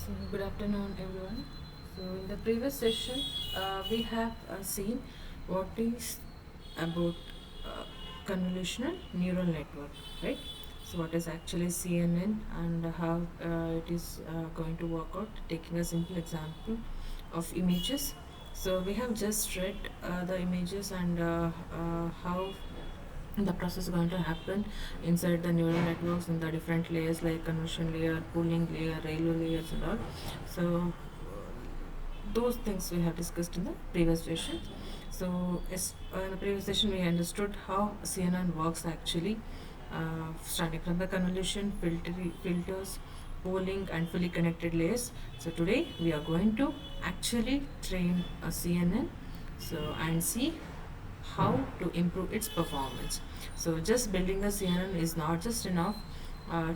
So good afternoon everyone. So in the previous session we have seen what is about convolutional neural network, right? So what is actually CNN and how it is going to work out, taking a simple example of images. So we have just read the images and how the process is going to happen inside the neural networks in the different layers like convolution layer, pooling layer, railway layers and all. So those things we have discussed in the previous session. So in the previous session we understood how CNN works actually, starting from the convolution, filters, pooling and fully connected layers. So today we are going to actually train a CNN, so and see how to improve its performance. So just building a CNN is not just enough.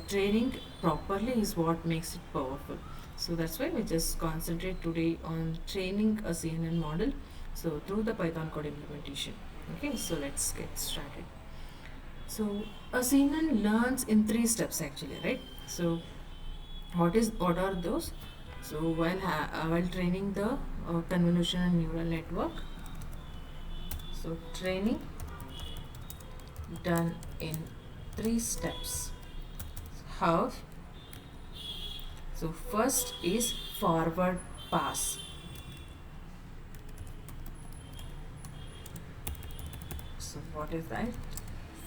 Training properly is what makes it powerful. So that's why we just concentrate today on training a CNN model. So through the Python code implementation. Okay, so let's get started. So a CNN learns in 3 steps actually, right? So what are those? So while training the convolutional neural network, so training done in 3 steps. How? So first is forward pass. So what is that?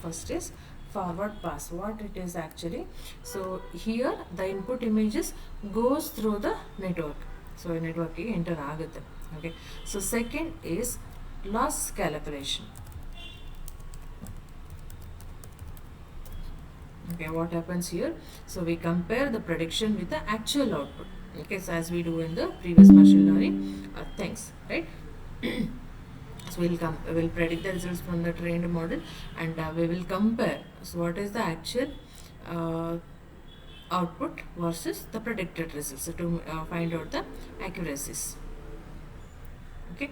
First is forward pass. What it is actually? So here the input images goes through the network. So network enter ಆಗುತ್ತೆ. Okay. So second is loss calculation. Okay, what happens here? So we compare the prediction with the actual output. Okay, so as we do in the previous machine learning things, right? So we'll predict the results from the trained model and we will compare. So what is the actual uh, output versus the predicted results, so to find out the accuracies. Okay,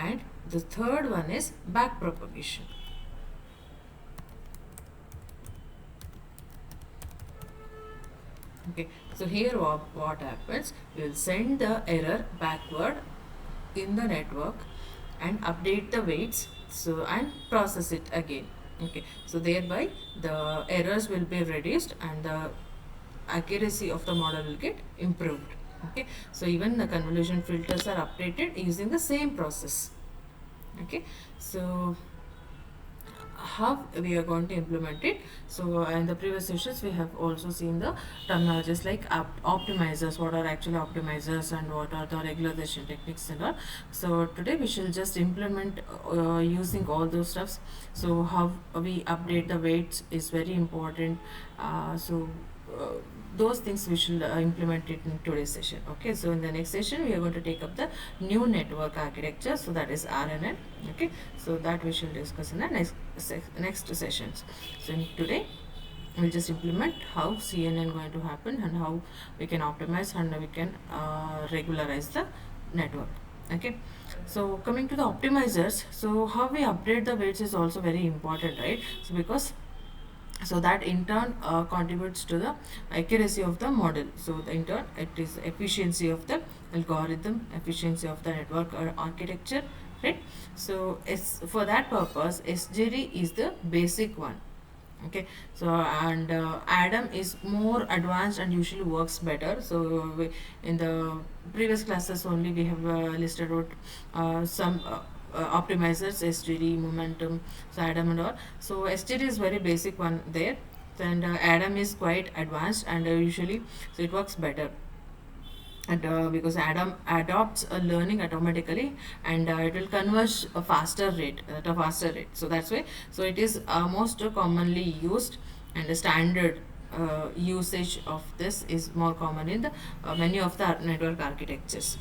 and the third one is backpropagation. Okay, so here what happens, we will send the error backward in the network and update the weights, so and process it again. Okay, so thereby the errors will be reduced and the accuracy of the model will get improved. Okay, so even the convolution filters are updated using the same process. Okay, so how we are going to implement it. So in the previous sessions we have also seen the terminologies like optimizers, what are actually optimizers and what are the regularization techniques and all. So today we shall just implement using all those stuffs. So how we update the weights is very important. Uh, those things we should implement it in today's session. Okay, so in the next session we are going to take up the new network architecture, so that is RNN. Okay, so that we shall discuss in the next sessions. So in today we'll just implement how CNN going to happen and how we can optimize and we can regularize the network. Okay, so coming to the optimizers, so how we update the weights is also very important, right? So because so that in turn contributes to the accuracy of the model. So in turn it is efficiency of the algorithm, efficiency of the network or architecture, right? So for that purpose SGD is the basic one. Okay, so and Adam is more advanced and usually works better. So in the previous classes only we have listed out some optimizers, SGD, momentum, so Adam and all. So SGD is very basic one there, and Adam is quite advanced and usually so it works better. And because Adam adopts a learning automatically and it will converge a faster rate at a faster rate. So that's why so it is most commonly used, and the standard usage of this is more common in the many of the network architectures.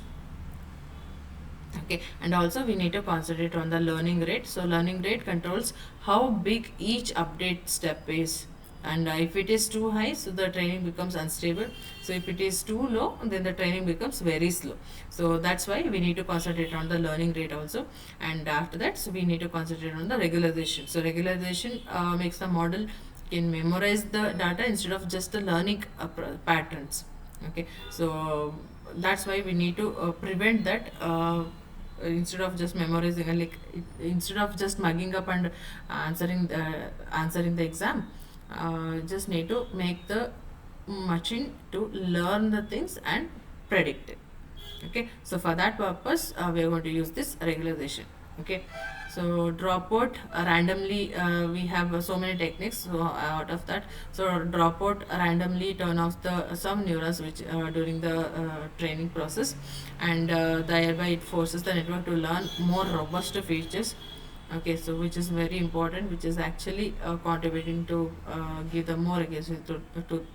Okay, and also we need to concentrate on the learning rate. So learning rate controls how big each update step is, and if it is too high, so the training becomes unstable. So if it is too low, then the training becomes very slow. So that's why we need to concentrate on the learning rate also. And after that, so we need to concentrate on the regularization. So regularization makes the model can memorize the data instead of just the learning patterns. Okay, so that's why we need to prevent that. Instead of just memorizing, instead of just mugging up and answering the exam, just need to make the machine to learn the things and predict it. Okay, so for that purpose, we are going to use this regularization. Okay, so dropout randomly, we have so many techniques. So out of that, so dropout randomly turn off the some neurons which during the training process, and thereby it forces the network to learn more robust features. Okay, so which is very important, which is actually contributing to give the more accuracy to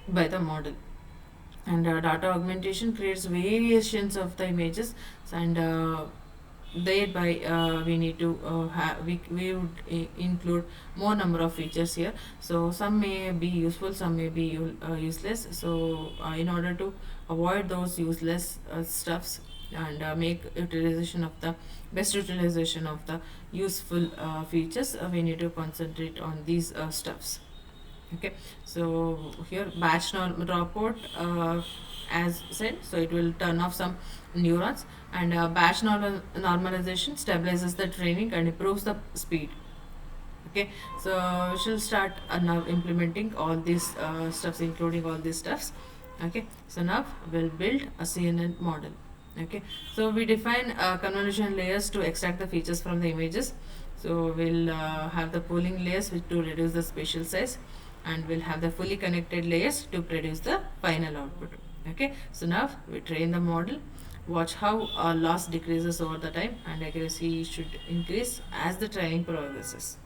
by the model. And data augmentation creates variations of the images, and thereby we need to we would include more number of features here. So some may be useful, some may be useless. So in order to avoid those useless stuffs and make utilization of the best utilization of the useful features, we need to concentrate on these stuffs. Okay, so here batch dropout, as said, so it will turn off some neurons, and batch normalization stabilizes the training and improves the speed. Okay, so we shall start now implementing all these stuffs, including all these stuffs. Okay, so now we'll build a CNN model. Okay, so we define convolution layers to extract the features from the images. So we'll have the pooling layers to reduce the spatial size, and we'll have the fully connected layers to produce the final output. Okay, so now we train the model. Watch how loss decreases over the time, and accuracy should increase as the training progresses.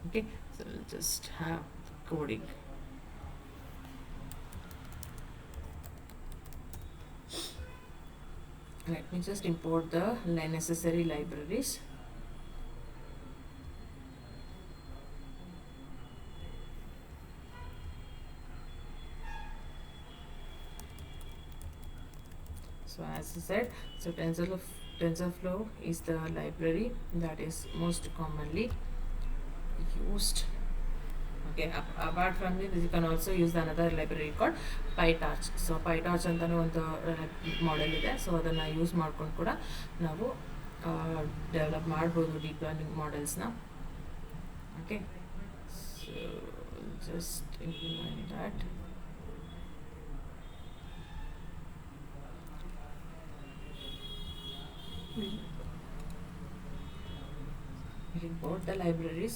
Okay, so we'll just have coding. Let me just import the necessary libraries. So as I said, so TensorFlow is the library that is most commonly used. Okay, apart from this, you can also use another library called PyTorch. So PyTorch ಅಂತಾನು ಒಂದು model ಇದೆ. So ಅದನ್ನು use ಮಾಡ್ಕೊಂಡು ಕೂಡ ನಾವು develop ಮಾಡ್ಬೋದು deep learning ಮಾಡೆಲ್ಸ್ನ. Okay, so just implement that. Import the libraries.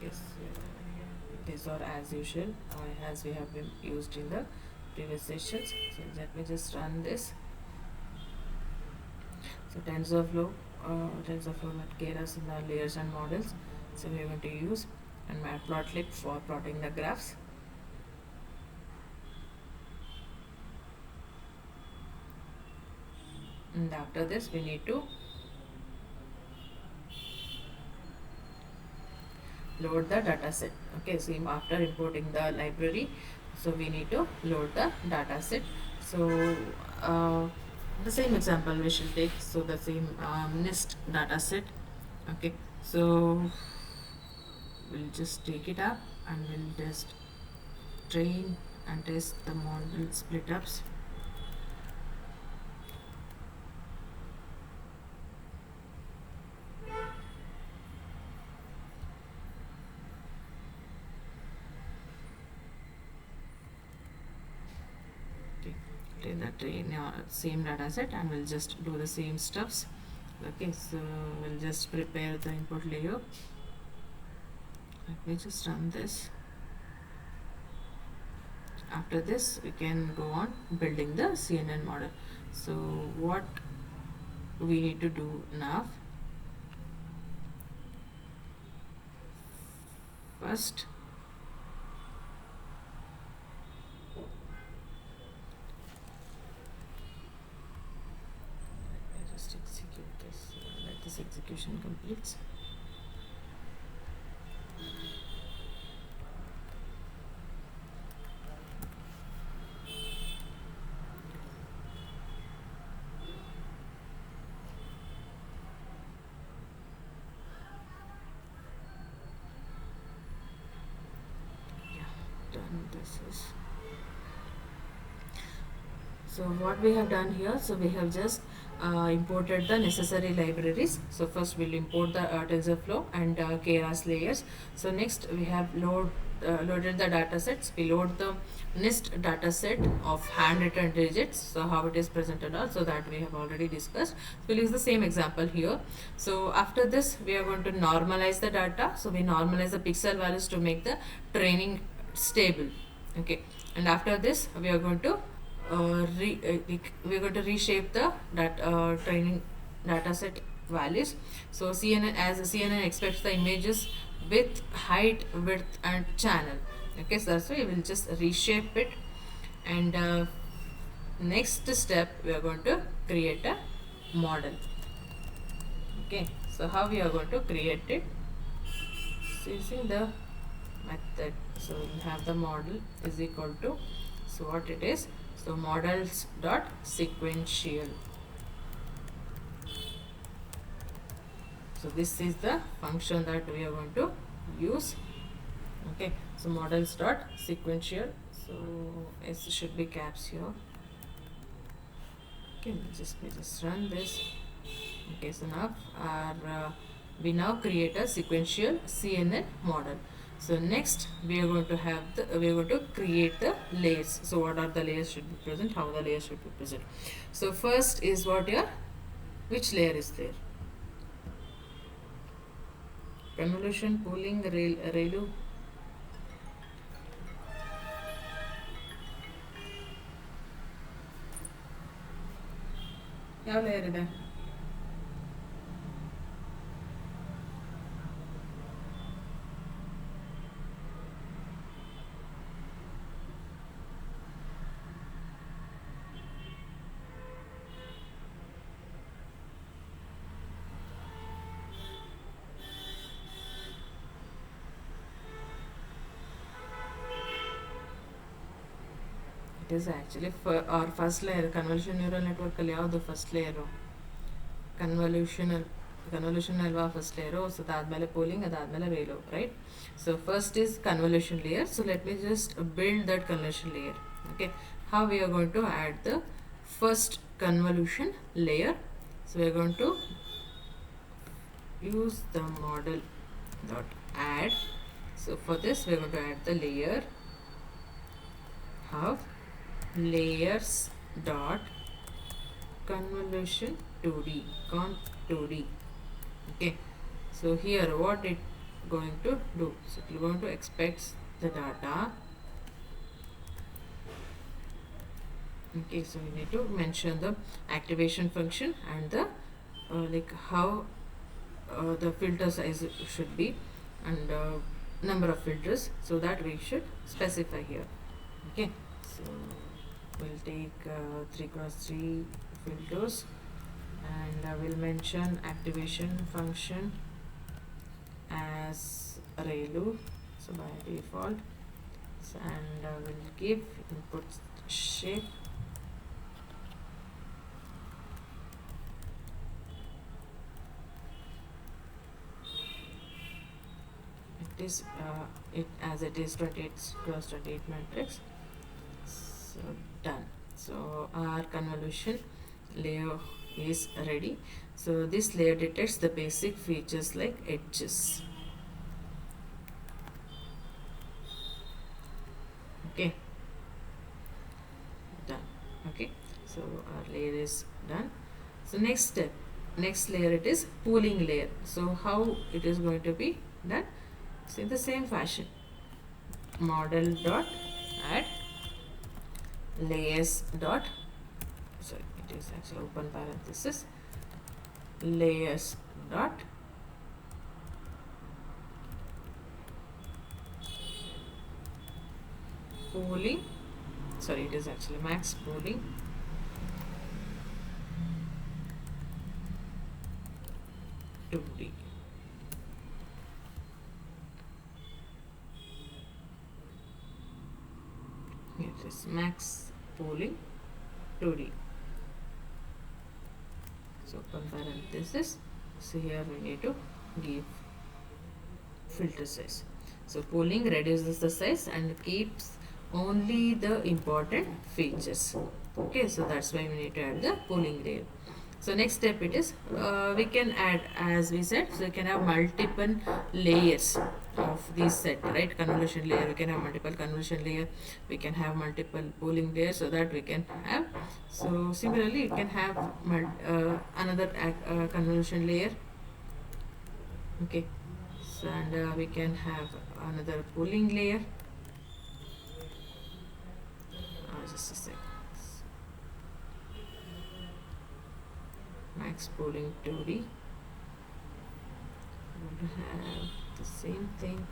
Yes, these are as usual as we have been used in the previous sessions. So let me just run this. So TensorFlow and Keras in the layers and models. So we are going to use and matplotlib for plotting the graphs. And after this we need to load the dataset. Okay, so after importing the library, so we need to load the dataset. So the same example we should take. So the same MNIST dataset. Okay, so we'll just take it up and we'll just train and test the model split ups. Train same data set, and we'll just do the same stuffs. Okay, so we'll just prepare the input layer. Let me just run this. After this we can go on building the CNN model. So what we need to do now, first execute this. Let this execution completes. this is so what we have done here, so we have just imported the necessary libraries. So first we'll import the TensorFlow and Keras layers. So next we have loaded the data sets. We load the MNIST dataset of handwritten digits, so how it is presented out, so that we have already discussed. We'll use the same example here. So after this we are going to normalize the data. So we normalize the pixel values to make the training stable. Okay, and after this we are going to we're going to reshape the training dataset values. So CNN, as CNN expects the images with height, width and channel. Okay, so that's why we will just reshape it. And next step we are going to create a model. Okay, so how we are going to create it? So using the method, so we'll have the model is equal to, so what it is, so models dot sequential. So this is the function that we are going to use. Okay, so models dot sequential. So S should be caps here. Okay, we just run this. Okay, so now we now create a sequential CNN model. So next we are going to have we are going to create the layers. So what are the layers should be present, how the layers should be present. So first is what here, which layer is there? Convolution, pooling, ReLU. ಯಾವ layer ಇದೆ? It is actually for our first layer. Convolutional neural network ಅಲ್ಲಿ ಯಾವುದು first layer? Convolution ಅಲ್ವಾ first layer. So ಅದಾದಮೇಲೆ polling, ಅದಾದಮೇಲೆ rail, right? So first is convolution layer. So let me just build that convolution layer. Okay, how we are going to add the first convolution layer? So we are going to use the model dot add. So for this we are going to add the layer of layers dot convolution 2D con 2D. Okay, so here what it going to do, so it is going to expect the data. Okay, so we need to mention the activation function and the like how the filter size should be, and number of filters, so that we should specify here. Okay, so we'll take 3x3 filters, and I will mention activation function as ReLU, so by default, and I will give input shape. It is it as it is 28x28 matrix. So done. So our convolution layer is ready. So this layer detects the basic features like edges. Okay, done. Okay, so our layer is done. So next step, next layer, it is pooling layer. So how it is going to be done? So in the same fashion, model dot add layers dot, sorry, it is actually open parenthesis, layers dot pooling, sorry, it is actually max pooling 2D. It is max pooling 2D. So open parenthesis. So here we need to give filter size. So pooling reduces the size and keeps only the important features. Okay, so that's why we need to add the pooling layer. So next step it is, we can add, as we said, so we can have multiple layers of this set, right? Convolution layer, we can have multiple convolution layer, we can have multiple pooling layers, so that we can have. So similarly, you can have another convolution layer. Okay, so and we can have another pooling layer. Just a sec. Max pooling 2D. We will have the same thing.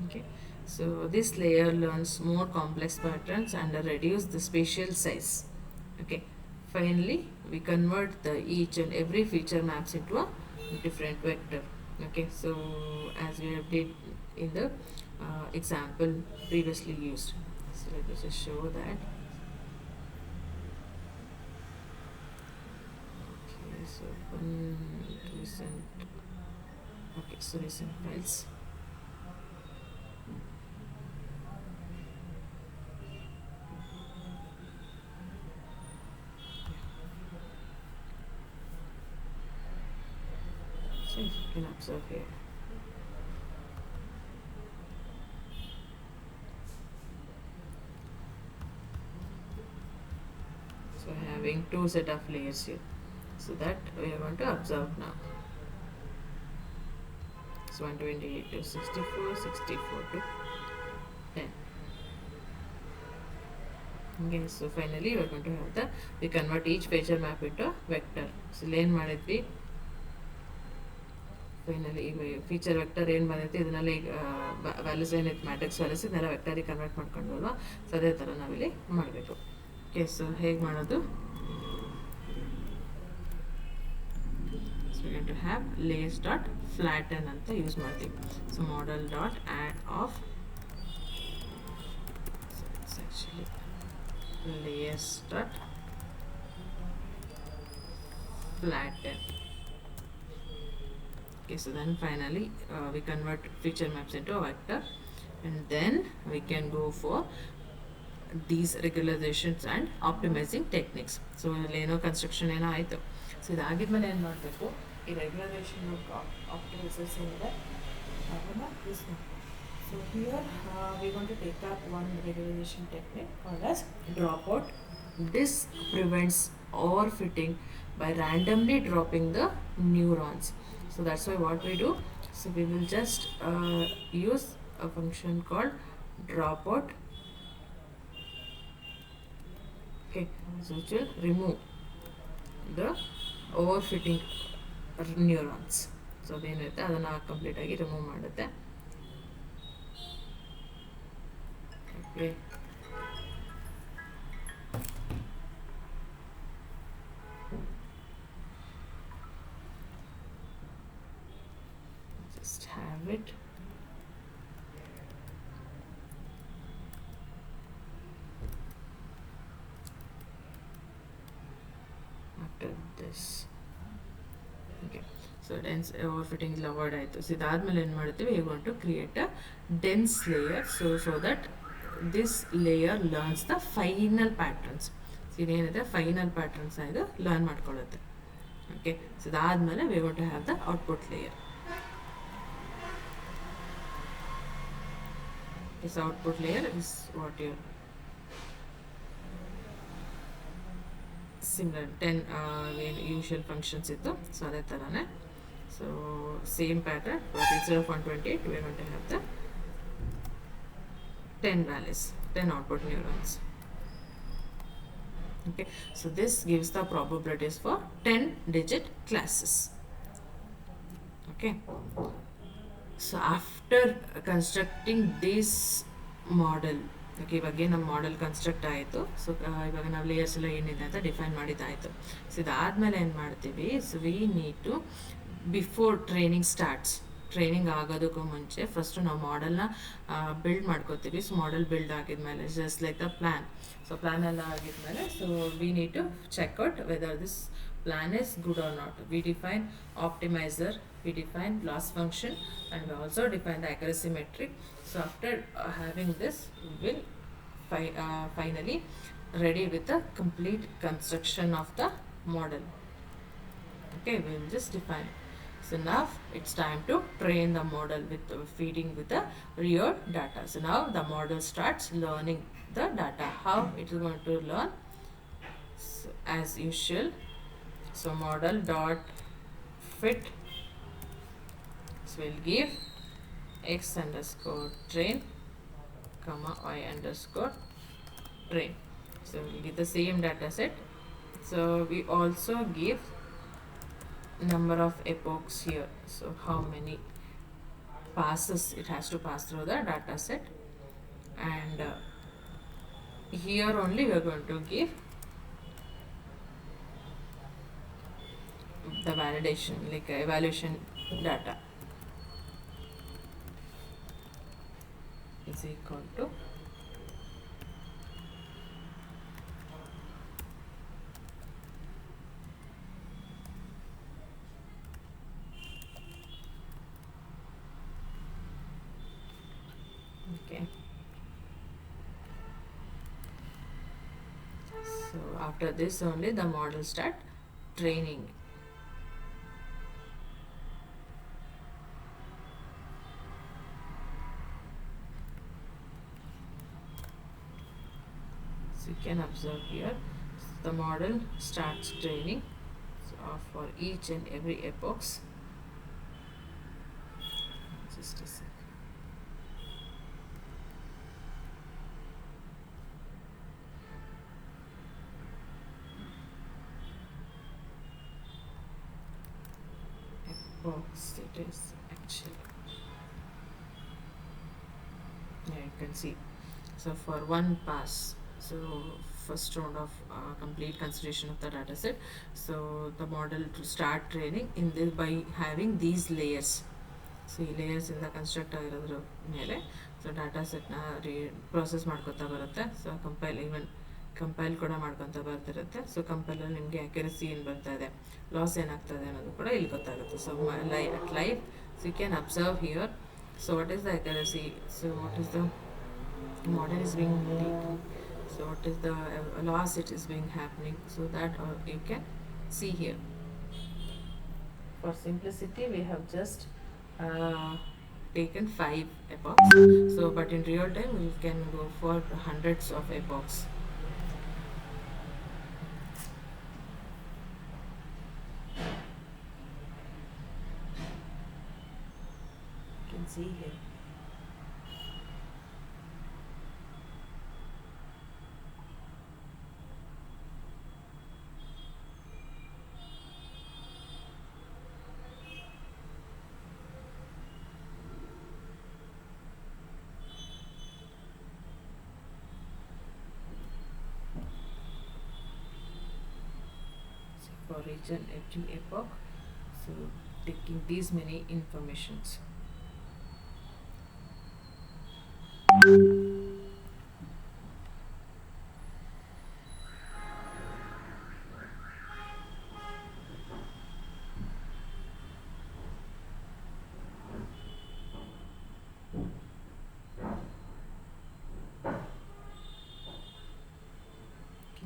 Okay, so this layer learns more complex patterns and reduce the spatial size. Okay, finally we convert the each and every feature maps into a different vector. Okay, so as we have did in the example previously used. So let me just show that. Okay, so recent. Okay, so recent files. So you can observe here. So having two set of layers here. So that we are going to observe now. So 128 to 64, 64 to 10. Okay, so finally we are going to have the, we convert each feature map into a vector. So lane ಮಾಡಿದ್ವಿ, finally ಈಗ feature vector ಏನು ಬಂದೈತಿ ಇದನ್ನೆಲ್ಲ ಈಗ values ಏನೈತೆ matrix values ಇದನ್ನೆಲ್ಲ ವೆಕ್ಟರಿಗೆ convert ಮಾಡ್ಕೊಂಡ್ವಲ್ವ, so ಅದೇ ಥರ ನಾವಿಲ್ಲಿ ಮಾಡಬೇಕು. ಓಕೆ, ಸೊ ಹೇಗೆ ಮಾಡೋದು? So we going to have layers dot flatten ಅಂತ ಯೂಸ್ ಮಾಡ್ತೀವಿ. So model dot add of, it's actually layers dot flatten. Okay, so then finally we convert feature maps into a vector, and then we can go for these regularizations and optimizing techniques. So ಏನೋ construction ಏನೋ ಆಯಿತು. So ಇದಾಗಿದ್ಮೇಲೆ ಏನು ಮಾಡಬೇಕು, ಈ ರೆಗ್ಯುಲರೇಷನ್ ಆಪ್ಟಿಮೈಸರ್ಸ್ ಏನಿದೆ ಅದನ್ನು use ಮಾಡಬೇಕು. So here we want to take up one regularization technique called as dropout. This prevents overfitting by randomly dropping the neurons. So that's why what we do, so we will just use a function called dropout. Okay, so it will remove the overfitting neurons. So ಅದೇನಿರುತ್ತೆ ಅದನ್ನು ಕಂಪ್ಲೀಟಾಗಿ remove ಮಾಡುತ್ತೆ. Okay. Just have it. After this. Okay. So dense overfitting is avoid ಆಯಿತು. So ಇದಾದ್ಮೇಲೆ ಏನು ಮಾಡ್ತೀವಿ, we want to create a dense layer so that this layer learns the final patterns. So ಇದೇನಿದೆ final patterns ಇದು learn ಮಾಡ್ಕೊಳ್ಳುತ್ತೆ. Okay, so ಇದಾದ್ಮೇಲೆ we want to have the output layer. This output layer is what your similar 10 usual functions ಇತ್ತು. So ಅದೇ ಥರನೇ, so same pattern, but instead of 128 we are going to have the 10 values, 10 output neurons. Okay, so this gives the probabilities for 10-digit classes. Okay, so after constructing this model, okay, ಇವಾಗ ನಮ್ಮ model construct ಆಯಿತು. So ಇವಾಗ ನಾವು layers ಎಲ್ಲ ಏನಿದೆ ಅಂತ define ಮಾಡಿದ್ದಾಯಿತು. So ಇದಾದಮೇಲೆ ಏನು ಮಾಡ್ತೀವಿ, so we need to, before training starts, training ಆಗೋದಕ್ಕೂ ಮುಂಚೆ ಫಸ್ಟ್ ನಾವು ಮಾಡೆಲ್ನ ಬಿಲ್ಡ್ ಮಾಡ್ಕೋತೀವಿ. ಸೊ ಮಾಡೆಲ್ ಬಿಲ್ಡ್ ಆಗಿದ್ಮೇಲೆ just like the plan. So plan ಎಲ್ಲ ಆಗಿದ್ಮೇಲೆ so we need to check out whether this plan is good or not. We define optimizer, we define loss function, and we also define the accuracy metric. So after having this, we will finally ready with the complete construction of the model. Okay, we will just define. So now it's time to train the model with feeding with the real data. So now the model starts learning the data. How it is going to learn? So as usual, so model dot fit, so we'll give x underscore train comma y underscore train. So we'll give the same data set. So we also give number of epochs here. So how many passes it has to pass through the data set, and here only we are going to give the validation, like evaluation data is equal to okay. So after this only the model start training. So you can observe here, the model starts training for each and every epochs. Just a sec. Epochs it is actually. Yeah, you can see. So for one pass, so first round of complete consideration of the data set, so the model to start training in this by having these layers. So ಈ layers ಇಂದ construct ಆಗಿರೋದ್ರ ಮೇಲೆ so data ಸೆಟ್ನ process ಮಾಡ್ಕೊತಾ ಬರುತ್ತೆ. So compile ಕೂಡ ಮಾಡ್ಕೊತಾ ಬರ್ತಿರುತ್ತೆ. So ಕಂಪೈಲಲ್ಲಿ ನಿಮಗೆ accuracy ಏನು ಬರ್ತಾ ಇದೆ, ಲಾಸ್ ಏನಾಗ್ತದೆ ಅನ್ನೋದು ಕೂಡ ಇಲ್ಲಿ ಗೊತ್ತಾಗುತ್ತೆ. So at live, so you can observe here. So what is the accuracy? So what is the model is being taken? So what is the loss it is being happening? So that you can see here. For simplicity, we have just taken 5 epochs. So but in real time we can go for hundreds of epochs. You can see here. For each and every epoch, so taking these many informations.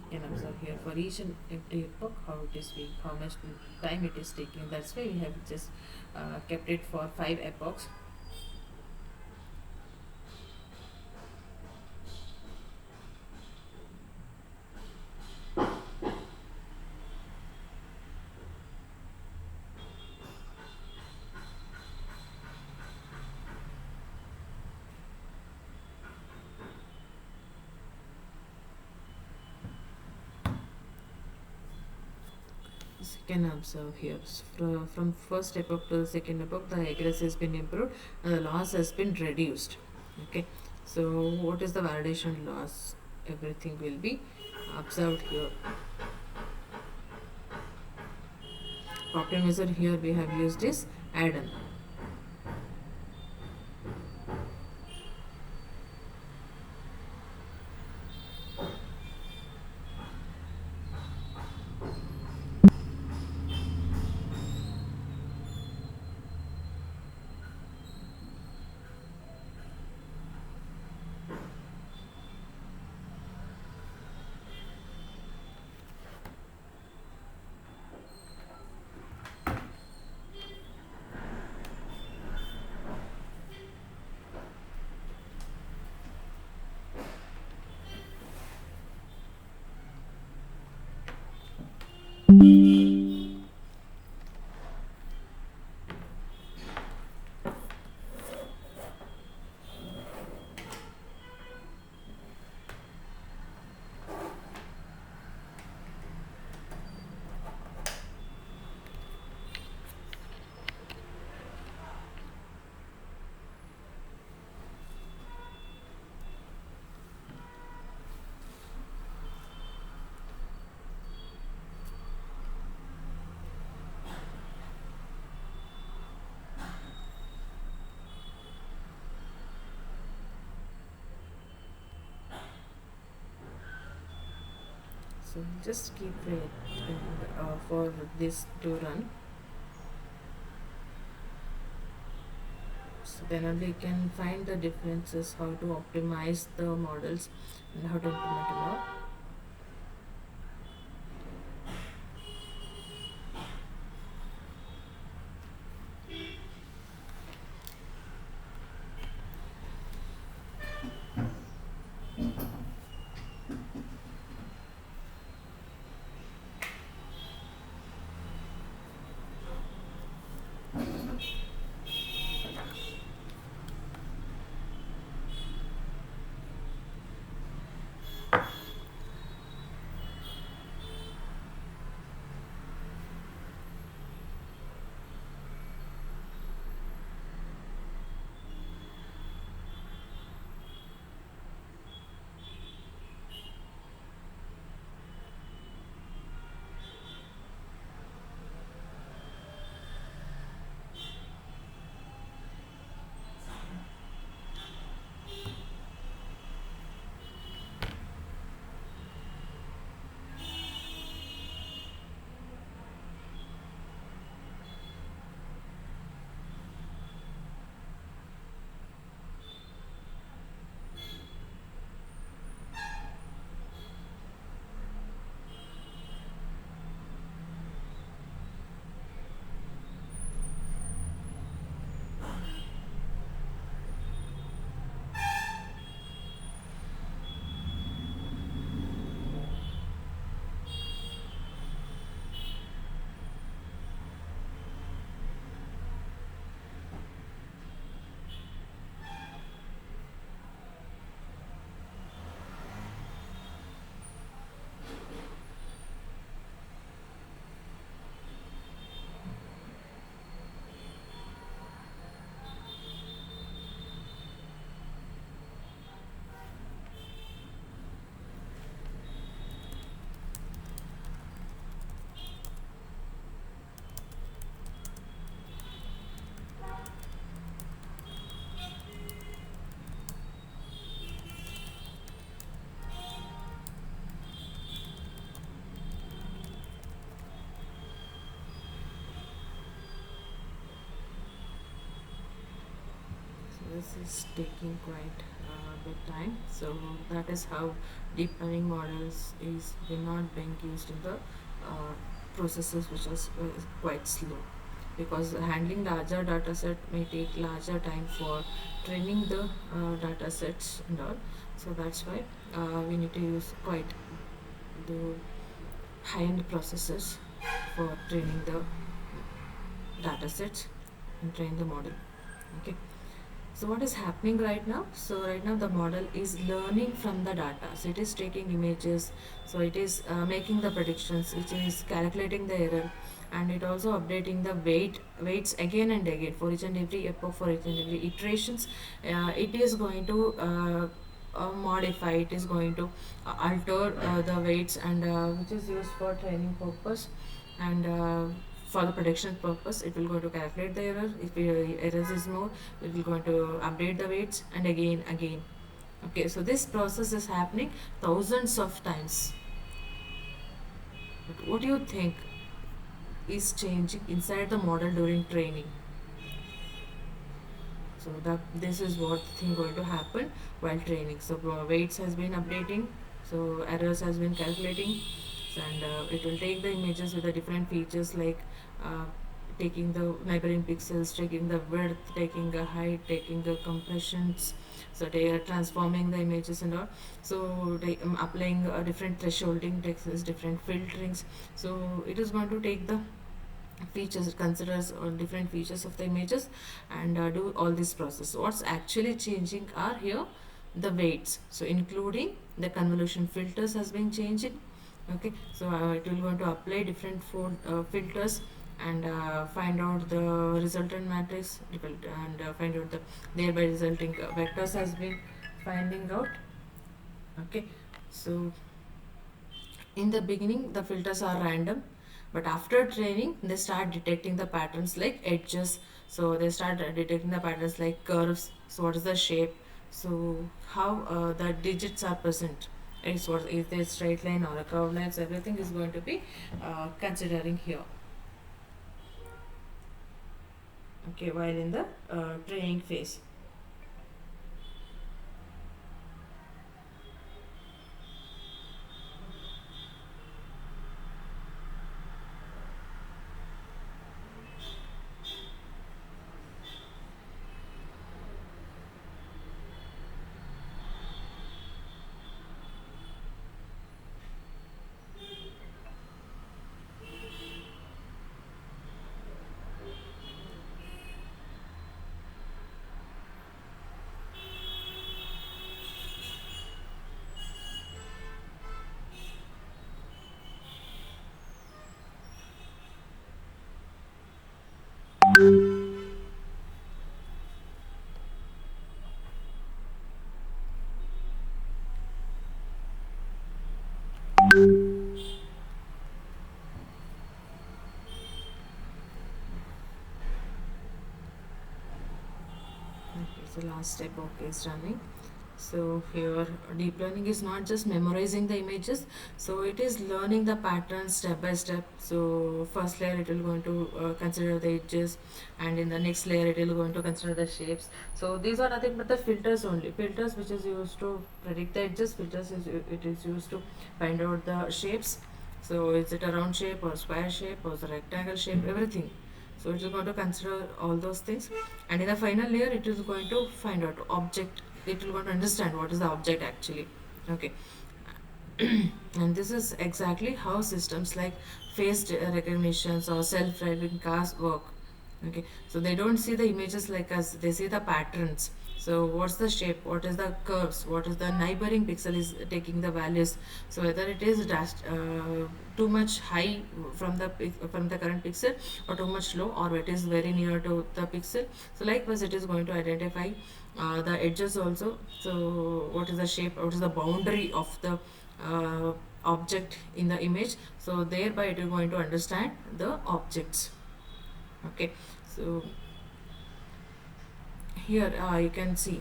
You can observe here for each and every epoch how it is being, how much time it is taking. That's why we have just kept it for 5 epochs. So you can observe here, from first epoch to the second epoch, the accuracy has been improved and the loss has been reduced. Okay, so what is the validation loss? Everything will be observed here. Optimizer here we have used is add-on. So just keep wait and, for this to run. So then only you can find the differences, how to optimize the models and how to implement a lot. So this is taking quite a bit time. So that is how deep learning models is not being used in the processes which is quite slow, because handling larger data set may take larger time for training the data sets and all. So that's why we need to use quite the high-end processes for training the data sets and train the model. Okay. So what is happening right now? So right now the model is learning from the data. So it is taking images. So it is making the predictions. It is calculating the error, and it also updating the weights again and again for each and every epoch, for each and every iterations. It is going to modify. It is going to alter the weights, and which is used for training purpose, and for the prediction purpose it will go to calculate the error. If errors is more, it will going to update the weights and again. Okay, so this process is happening thousands of times. But what do you think is changing inside the model during training? So that this is what thing going to happen while training. So weights has been updating, so errors has been calculating, and it will take the images with the different features like uh, taking the neighboring pixels, taking the width, taking the height, taking the compressions. So they are transforming the images and all. So they applying different thresholding texts, different filterings. So it is going to take the features, it considers all different features of the images, and do all this process. What's actually changing are here the weights, so including the convolution filters has been changed. Okay, so it will going to apply different filters, and find out the resultant matrix, and find out the thereby resulting vectors has been finding out. Okay, so in the beginning the filters are random, but after training they start detecting the patterns like edges. So they start detecting the patterns like curves, so what is the shape, so how the digits are present. Is there a straight line or a curved line, so everything is going to be considering here, okay, while in the training phase. Okay, so last step of is running. So here deep learning is not just memorizing the images, so it is learning the patterns step by step. So first layer it will going to consider the edges, and in the next layer it will going to consider the shapes. So these are nothing but the filters only, filters which is used to predict the edges, filters is it is used to find out the shapes. So is it a round shape or square shape or is a rectangle shape, everything. So it is going to consider all those things, and in the final layer it is going to find out object. It will going to understand what is the object actually. Okay, and this is exactly how systems like face recognitions or self-driving cars work. Okay, so they don't see the images like us, they see the patterns. So what's the shape, what is the curves, what is the neighboring pixel is taking the values. So whether it is too much high from the current pixel, or too much low, or it is very near to the pixel. So likewise it is going to identify the edges also. So what is the shape, what is the boundary of the object in the image. So thereby it is going to understand the objects. Okay, so here you can see,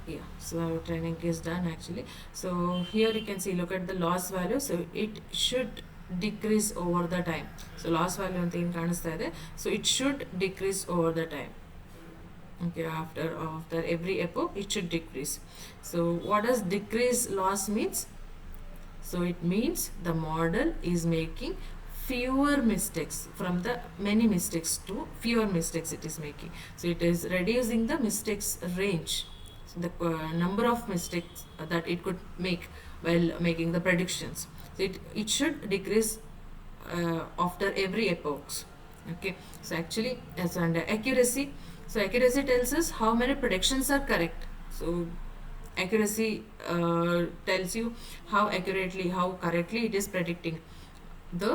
yeah, so training is done actually. So here you can see, look at the loss value. So it should decrease over the time. So loss value ಅಂತ ಏನು ಕಾಣಿಸ್ತಾ ಇದೆ, so it should decrease over the time. Okay, after every epoch it should decrease. So what does decrease loss means? So it means the model is making fewer mistakes, from the many mistakes to fewer mistakes it is making. So it is reducing the mistakes range, so the number of mistakes that it could make while making the predictions. So it should decrease after every epoch. Okay, so actually as under accuracy, so accuracy tells us how many predictions are correct. So accuracy tells you how accurately, how correctly it is predicting the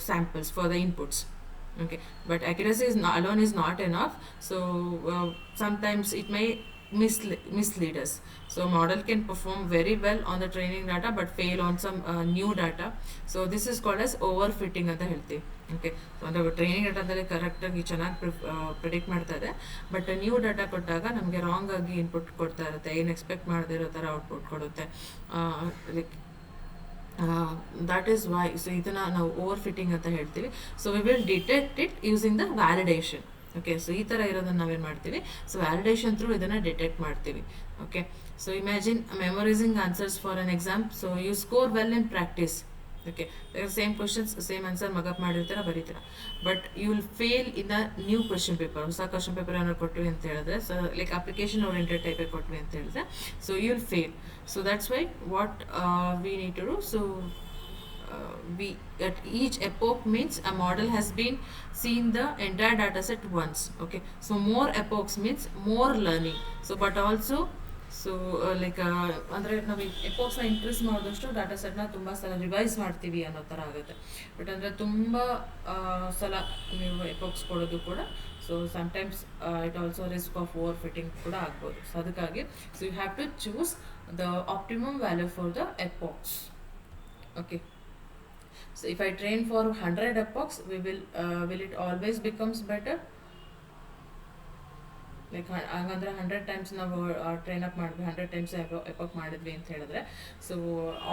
samples for the inputs. Okay, but accuracy is not, alone is not enough. So sometimes it may mislead us. So model can perform very well on the training data but fail on some new data. So this is called as overfitting ಅಂತ ಹೇಳ್ತೀವಿ. Okay, so ಅಂದರೆ training ಡಾಟಾದಲ್ಲಿ ಕರೆಕ್ಟಾಗಿ ಚೆನ್ನಾಗಿ predict ಮಾಡ್ತಾ ಇದೆ, but new data ಕೊಟ್ಟಾಗ ನಮಗೆ wrong ಆಗಿ ಇನ್ಪುಟ್ ಕೊಡ್ತಾ ಇರುತ್ತೆ, ಏನು ಎಕ್ಸ್ಪೆಕ್ಟ್ ಮಾಡದಿರೋ ಥರ ಔಟ್ಪುಟ್ ಕೊಡುತ್ತೆ. Like that is why, so ಇದನ್ನು ನಾವು ಓವರ್ ಫಿಟ್ಟಿಂಗ್ ಅಂತ ಹೇಳ್ತೀವಿ. So we will detect it using the validation. Okay, so ಈ ಥರ ಇರೋದನ್ನು ನಾವೇನು ಮಾಡ್ತೀವಿ, ಸೊ ವ್ಯಾಲಿಡೇಷನ್ ಥ್ರೂ ಇದನ್ನು ಡಿಟೆಕ್ಟ್ ಮಾಡ್ತೀವಿ. Okay, so imagine memorising answers for an exam. So you score well in practice. Okay, same questions same answer mug up ಮಾಡಿರ್ತೀರ, ಬರೀತೀರ, but you will fail in the new question paper. ಹೊಸ question paper ಏನಾದ್ರು ಕೊಟ್ವಿ ಅಂತ ಹೇಳಿದ್ರೆ, so like application oriented ಟೈಪೇ ಕೊಟ್ವಿ ಅಂತ ಹೇಳಿದ್ರೆ, so you will fail. So that's why what we need to do. So we at each epoch means a model has been seen the entire data set once. Okay, so more epochs means more learning. So but also, so like ಅಂದರೆ ನಾವು ಎಪೋಕ್ಸ್ನ increase ಮಾಡಿದಷ್ಟು data ಸೆಟ್ನ ತುಂಬ ಸಲ revise ಮಾಡ್ತೀವಿ ಅನ್ನೋ ಥರ ಆಗುತ್ತೆ. But ಅಂದರೆ ತುಂಬ ಸಲ ನೀವು ಎಪೋಕ್ಸ್ ಕೊಡೋದು ಕೂಡ, so sometimes it also risk of overfitting ಕೂಡ ಆಗ್ಬೋದು. ಸೊ ಅದಕ್ಕಾಗಿ so you have to choose the optimum value for the epochs. Okay, so if I train for 100 epochs, will it always becomes better? Like ಹಾಗಂದ್ರೆ 100 times ನಾವು train up ಮಾಡಿದ್ವಿ, 100 times ಎಪಕ್ ಮಾಡಿದ್ವಿ ಅಂತ ಹೇಳಿದ್ರೆ, so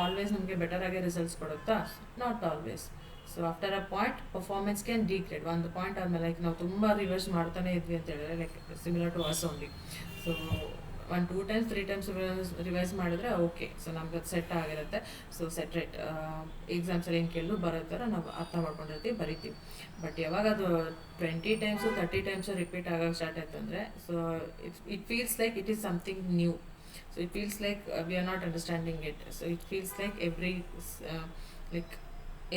always ನಮಗೆ better ಆಗಿ results ಕೊಡುತ್ತಾ? Not always. So after a point performance can degrade. ಒಂದು ಪಾಯಿಂಟ್ ಆದಮೇಲೆ ಲೈಕ್ ನಾವು ತುಂಬ ರಿವರ್ಸ್ ಮಾಡ್ತಾನೆ ಇದ್ವಿ ಅಂತ ಹೇಳಿದ್ರೆ, like similar to us only. So 1 2 times 3 times revise ಮಾಡಿದ್ರೆ ಓಕೆ, ಸೊ ನಮ್ಗೆ ಅದು ಸೆಟ್ ಆಗಿರುತ್ತೆ. ಸೊ ಸೆಟ್ ರೇಟ್ ಎಕ್ಸಾಮ್ಸಲ್ಲಿ ಏನು ಕೇಳಿದ್ರು ಬರೋ ಥರ ನಾವು ಅರ್ಥ ಮಾಡ್ಕೊಂಡಿರ್ತೀವಿ, ಬರಿತೀವಿ. ಬಟ್ ಯಾವಾಗ ಅದು 20 ಟೈಮ್ಸು 30 ಟೈಮ್ಸು ರಿಪೀಟ್ ಆಗೋಕ್ಕೆ ಸ್ಟಾರ್ಟ್ ಆಯ್ತು ಅಂದರೆ, so it feels like it is something new. So it feels like we are not understanding it. So it feels like like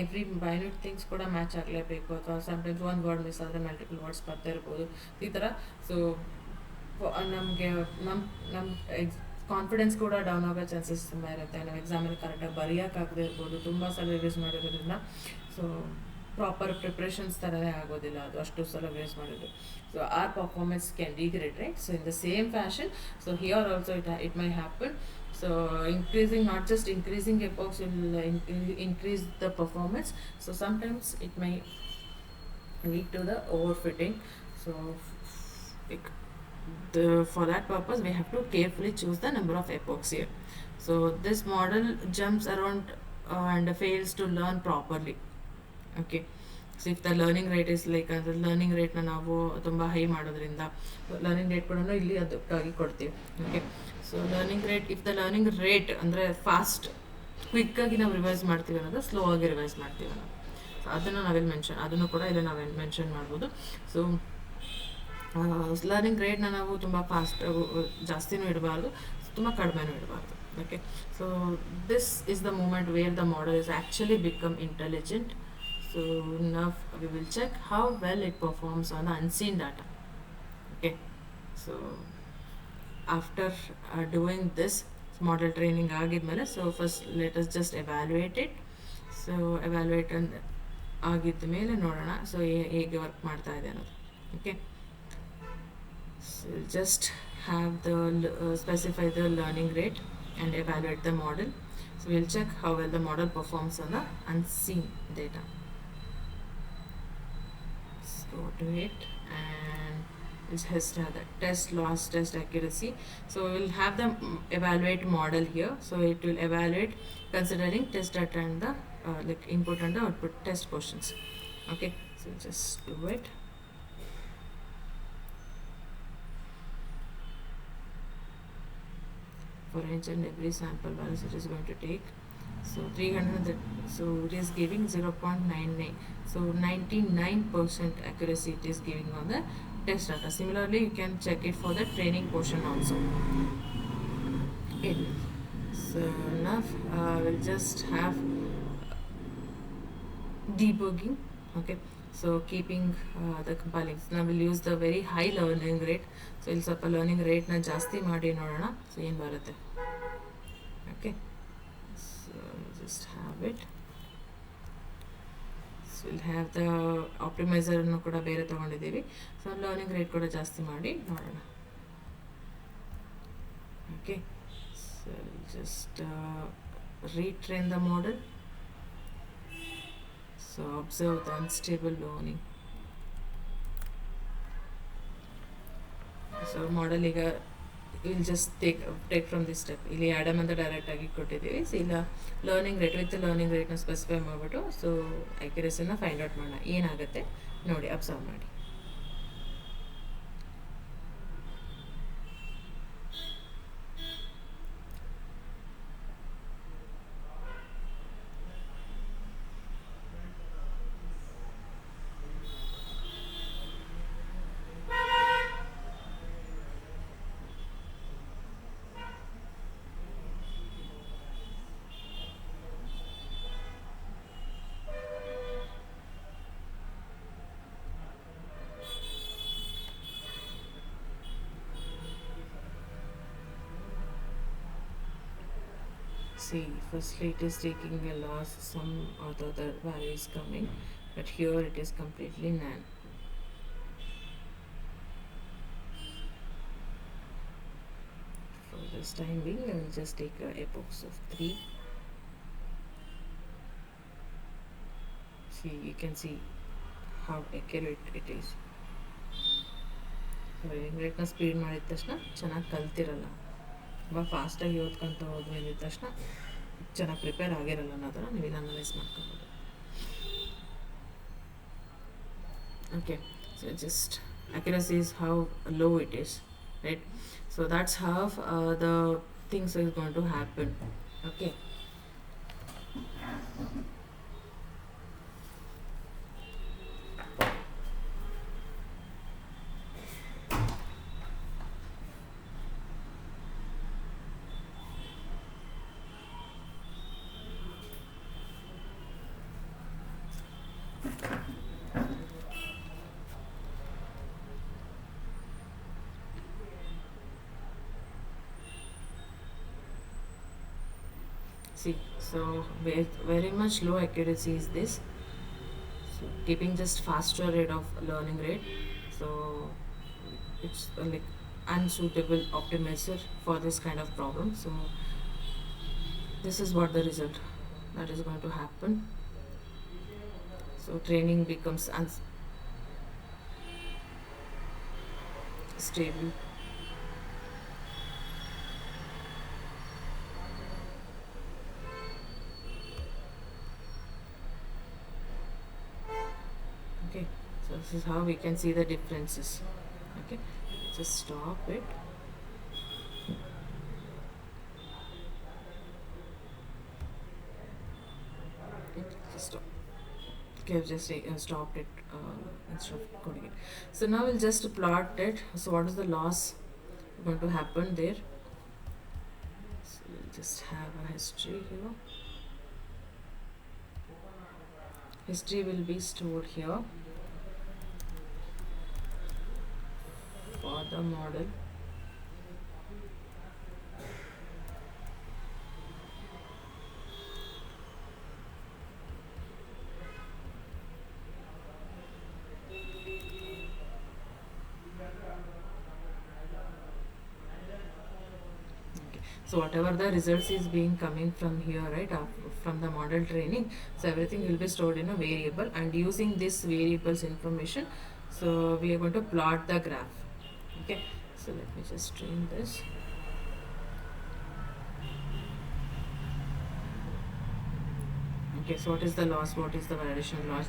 every minute things ಕೂಡ ಮ್ಯಾಚ್ ಆಗಲೇಬೇಕು, ಅಥವಾ sometimes ಒಂದು word miss ಆದರೆ multiple words ಬರ್ತಾ ಇರ್ಬೋದು, ಈ ಥರ. So ನಮಗೆ ನಮ್ಮ ಕಾನ್ಫಿಡೆನ್ಸ್ ಕೂಡ ಡೌನ್ ಆಗೋ ಚಾನ್ಸಸ್ ತುಂಬ ಇರುತ್ತೆ. ನಾವು ಎಕ್ಸಾಮಲ್ಲಿ ಕರೆಕ್ಟಾಗಿ ಬರೆಯೋಕ್ಕಾಗದೇ ಇರ್ಬೋದು, ತುಂಬ ಸಲ ರಿವೈಸ್ ಮಾಡಿರೋದ್ರಿಂದ. ಸೊ ಪ್ರಾಪರ್ ಪ್ರಿಪ್ರೇಷನ್ಸ್ ಥರನೇ ಆಗೋದಿಲ್ಲ ಅದು, ಅಷ್ಟು ಸಲ ರಿವೈಸ್ ಮಾಡಿದ್ರು. So our performance can degrade, right? So in the same fashion, so here also it may happen. So increasing, not just increasing epochs will increase the performance. So sometimes it may lead to the overfitting. So for that purpose we have to carefully choose the number of epochs here. So this model jumps around and fails to learn properly. Okay, so if the learning rate is like ಅಂದರೆ learning ರೇಟ್ನ ನಾವು ತುಂಬ high ಮಾಡೋದ್ರಿಂದ, learning rate ಕೂಡ ಇಲ್ಲಿ ಅದಕ್ಕಾಗಿ ಕೊಡ್ತೀವಿ. Okay, so if the learning rate ಅಂದರೆ fast ಕ್ವಿಕ್ಕಾಗಿ ನಾವು ರಿವೈಸ್ ಮಾಡ್ತೀವಿ ಅನ್ನೋದು, ಸ್ಲೋ ಆಗಿ ರಿವೈಸ್ ಮಾಡ್ತೀವಿ ಅನ್ನೋದು, ಸೊ ಅದನ್ನು ಅದನ್ನು ಕೂಡ ಇಲ್ಲಿ ನಾವು ಮೆನ್ಷನ್ ಮಾಡ್ಬೋದು. ಸೊ ಲರ್ನಿಂಗ್ ರೇಟ್ನ ನಾವು ತುಂಬ ಫಾಸ್ಟ್ ಜಾಸ್ತಿನೂ ಇಡಬಾರ್ದು, ತುಂಬ ಕಡಿಮೆನೂ ಇಡಬಾರ್ದು. Okay, so this is the moment where the model is actually become intelligent. So now we will check how well it performs on the unseen data. Okay, so after doing this model training agidmele, so first let us just evaluate it. So evaluate agidda mele nodona so hege work ಮಾಡ್ತಾ ಇದೆ ಅನ್ನೋದು. Okay, so we'll just have the specify the learning rate and evaluate the model. So we'll check how well the model performs on the unseen data. Go to it and we'll just have the test loss, test accuracy. So we'll have the evaluate model here. So it will evaluate considering test data and the like input and the output test questions. Okay, so just do it. For each and every sample values it is going to take. So 300, so it is giving 0.99. So 99% accuracy it is giving on the test data. Similarly, you can check it for the training portion also. Okay, so now we'll just have debugging. Okay, so keeping the compiling. Now we'll use the very high learning rate. So we'll ಸ್ವಲ್ಪ learning rate na ಜಾಸ್ತಿ ಮಾಡಿ ನೋಡೋಣ, so ಏನು ಬರುತ್ತೆ. Okay, so just have it. So we'll have the optimizer ಅನ್ನು ಕೂಡ ಬೇರೆ ತಗೊಂಡಿದ್ದೀವಿ. ಸೊ ಲರ್ನಿಂಗ್ ರೇಟ್ ಕೂಡ ಜಾಸ್ತಿ ಮಾಡಿ ನೋಡೋಣ. Okay, so just retrain the model. So observe the unstable learning. So model ಈಗ will just take from this step. ಇಲ್ಲಿ ಆಡಮ್ ಅಂತ ಡೈರೆಕ್ಟಾಗಿ ಕೊಟ್ಟಿದ್ದೀವಿ. ಸೊ ಇಲ್ಲ ಲರ್ನಿಂಗ್ ರೇಟ್ ವಿತ್ ಲರ್ನಿಂಗ್ ರೇಟ್ನ ಸ್ಪೆಸಿಫೈ ಮಾಡಿಬಿಟ್ಟು ಸೊ ಆ್ಯಕ್ಯುರೇಸಿನ ಫೈಂಡ್ ಔಟ್ ಮಾಡೋಣ, ಏನಾಗುತ್ತೆ ನೋಡಿ, ಅಬ್ಸರ್ವ್ ಮಾಡಿ. See, firstly it is taking a loss, some other value is coming, but here it is completely none. For this time being, I will just take a epochs of 3. See, you can see how accurate it is. Writing ರೇಟ್ನ speed ಮಾಡಿದ ತಕ್ಷಣ ಚೆನ್ನಾಗಿ ಕಲ್ತಿರಲ್ಲ, ತುಂಬ ಫಾಸ್ಟಾಗಿ ಓದ್ಕೊಂತ ಹೋದ್ವಿ ಅಂದಿದ ತಕ್ಷಣ ಚೆನ್ನಾಗಿ prepare ಆಗಿರಲ್ಲ ಅನ್ನೋದನ್ನು ನೀವು ಇಲ್ಲಿ ಅನಲೈಸ್ ಮಾಡ್ಕೊಬೋದು. Okay, so just accuracy is how low it is, right? So that's how the things is going to happen. Okay. See, so very much low accuracy is this. So keeping just faster rate of learning rate, so it's like unsuitable optimizer for this kind of problem. So this is what the result that is going to happen. So training becomes unstable. Okay, so this is how we can see the differences. Okay, just stop it. Just stop. Okay, I've just stopped it instead of coding it. So now we'll just plot it. So what is the loss going to happen there? So we'll just have a history here. History will be stored here for the model. So whatever the results is being coming from here, right, from the model training, so everything will be stored in a variable, and using this variables information, so we are going to plot the graph. Okay, so let me just train this. Okay, so what is the loss, what is the validation loss,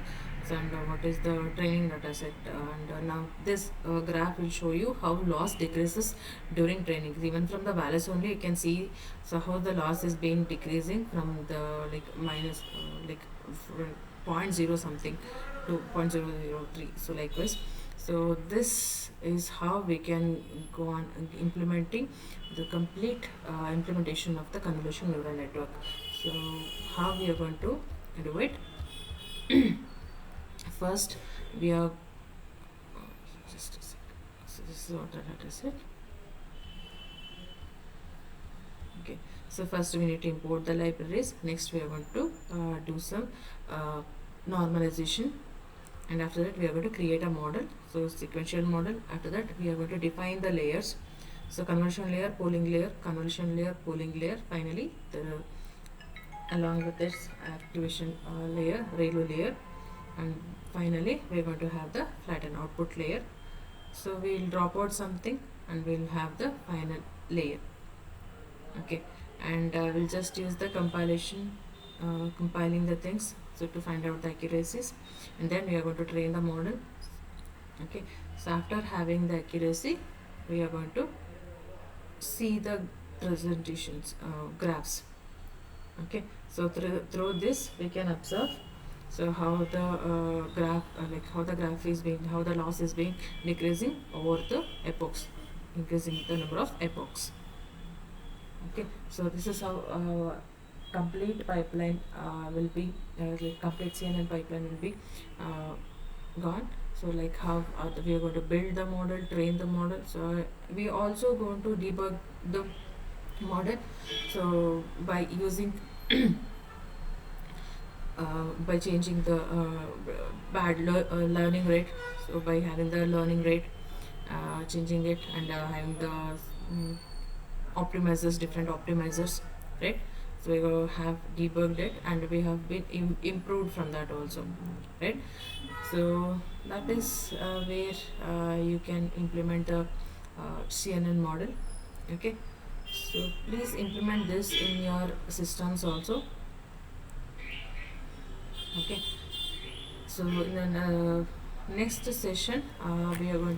and what is the training data set, and now this graph will show you how loss decreases during training. Even from the values only you can see so how the loss is being decreasing from the like minus 0.0 something to 0.003. So likewise, so this is how we can go on implementing the complete implementation of the convolutional neural network. So how we are going to do it? First we are just a second. So this is what the data set. Okay, so first we need to import the libraries. Next we are going to do some normalization, and after that we are going to create a model, so sequential model. After that we are going to define the layers, so convolution layer, polling layer, convolution layer, polling layer. Finally along with this activation layer, ReLU layer, and finally we are going to have the flatten output layer. So we will drop out something and we will have the final layer. Okay, and we'll just use the compilation, compiling the things, so to find out the accuracies, and then we are going to train the model. Okay, so after having the accuracy we are going to see the presentations, graphs. Okay, so through this we can observe so how the graph how the graph is being, how the loss is being decreasing over the epochs, increasing the number of epochs. Okay, so this is how complete pipeline will be, complete CNN pipeline will be gone. So like how we are going to build the model, train the model. So we also going to debug the model, so by using by changing the bad learning rate, so by having the learning rate, changing it, and having the optimizers, different optimizers, right? So we have debugged it, and we have been improved from that also, right? So that is where you can implement a CNN model. Okay, so please implement this in your systems also. Okay, so in the next session we are going